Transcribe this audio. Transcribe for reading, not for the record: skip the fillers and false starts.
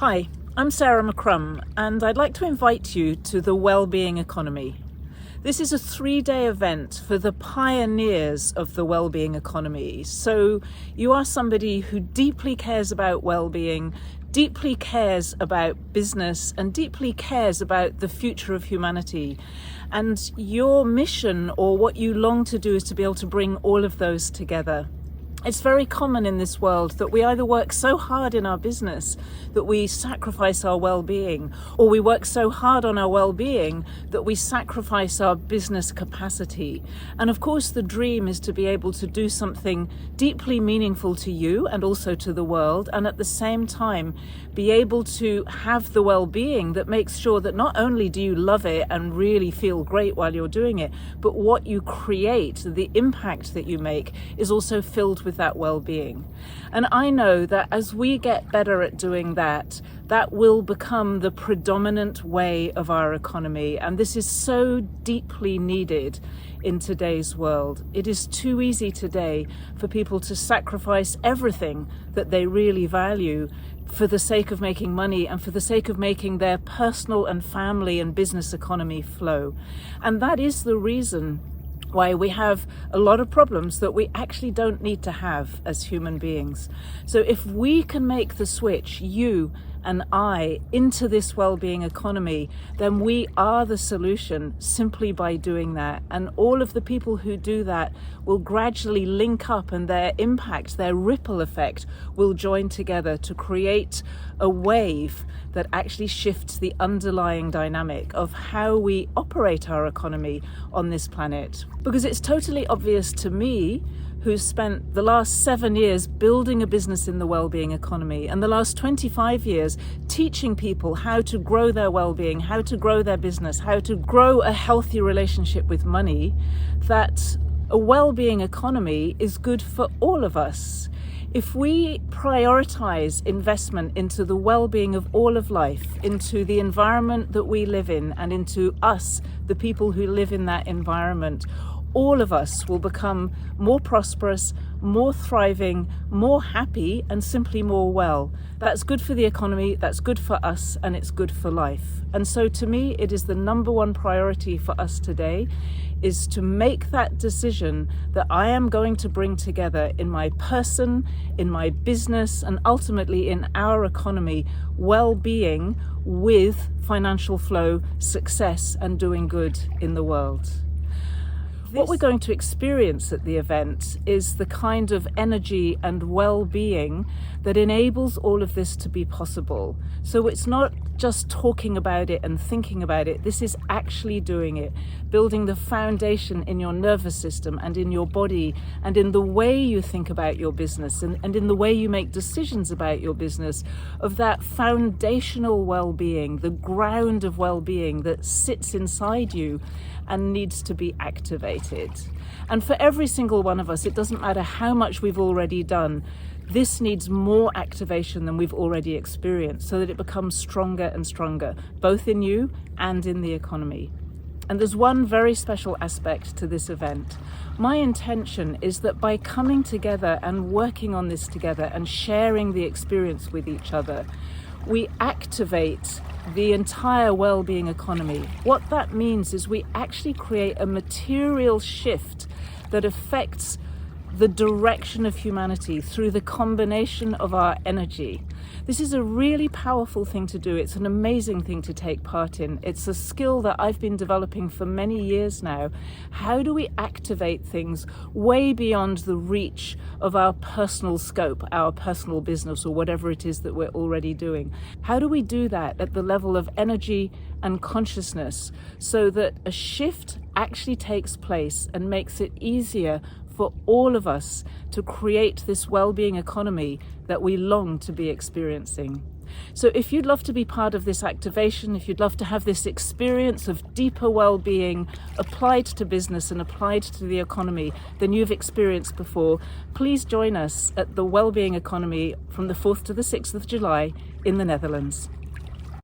Hi, I'm Sarah McCrum, and I'd like to invite you to the Wellbeing Economy. This is a 3-day event for the pioneers of the Wellbeing Economy. So you are somebody who deeply cares about well-being, deeply cares about business, and deeply cares about the future of humanity. And your mission, or what you long to do, is to be able to bring all of those together. It's very common in this world that we either work so hard in our business that we sacrifice our well-being, or we work so hard on our well-being that we sacrifice our business capacity. And of course, the dream is to be able to do something deeply meaningful to you and also to the world, and at the same time be able to have the well-being that makes sure that not only do you love it and really feel great while you're doing it, but what you create, the impact that you make, is also filled with that well-being. And I know that as we get better at doing that, that will become the predominant way of our economy. And this is so deeply needed in today's world. It is too easy today for people to sacrifice everything that they really value for the sake of making money and for the sake of making their personal and family and business economy flow. And that is the reason why we have a lot of problems that we actually don't need to have as human beings. So if we can make the switch, you and I, into this well-being economy, then we are the solution simply by doing that. And all of the people who do that will gradually link up, and their impact, their ripple effect, will join together to create a wave that actually shifts the underlying dynamic of how we operate our economy on this planet. Because it's totally obvious to me, who's spent the last 7 years building a business in the wellbeing economy and the last 25 years teaching people how to grow their well-being, how to grow their business, how to grow a healthy relationship with money, that a well-being economy is good for all of us. If we prioritize investment into the well-being of all of life, into the environment that we live in, and into us, the people who live in that environment, all of us will become more prosperous, more thriving, more happy, and simply more well. That's good for the economy, that's good for us, and it's good for life. And so to me, it is the number one priority for us today, is to make that decision that I am going to bring together in my person, in my business, and ultimately in our economy, well-being with financial flow, success, and doing good in the world. What we're going to experience at the event is the kind of energy and well-being that enables all of this to be possible. So it's not just talking about it and thinking about it. This is actually doing it, building the foundation in your nervous system and in your body and in the way you think about your business and in the way you make decisions about your business, of that foundational well-being, the ground of well-being that sits inside you and needs to be activated. And for every single one of us, it doesn't matter how much we've already done, this needs more activation than we've already experienced so that it becomes stronger and stronger, both in you and in the economy. And there's one very special aspect to this event. My intention is that by coming together and working on this together and sharing the experience with each other, we activate the entire well-being economy. What that means is we actually create a material shift that affects the direction of humanity through the combination of our energy. This is a really powerful thing to do. It's an amazing thing to take part in. It's a skill that I've been developing for many years now. How do we activate things way beyond the reach of our personal scope, our personal business, or whatever it is that we're already doing? How do we do that at the level of energy and consciousness so that a shift actually takes place and makes it easier for all of us to create this well-being economy that we long to be experiencing? So if you'd love to be part of this activation, if you'd love to have this experience of deeper well-being applied to business and applied to the economy than you've experienced before, please join us at the Wellbeing Economy from the 4th to the 6th of July in the Netherlands.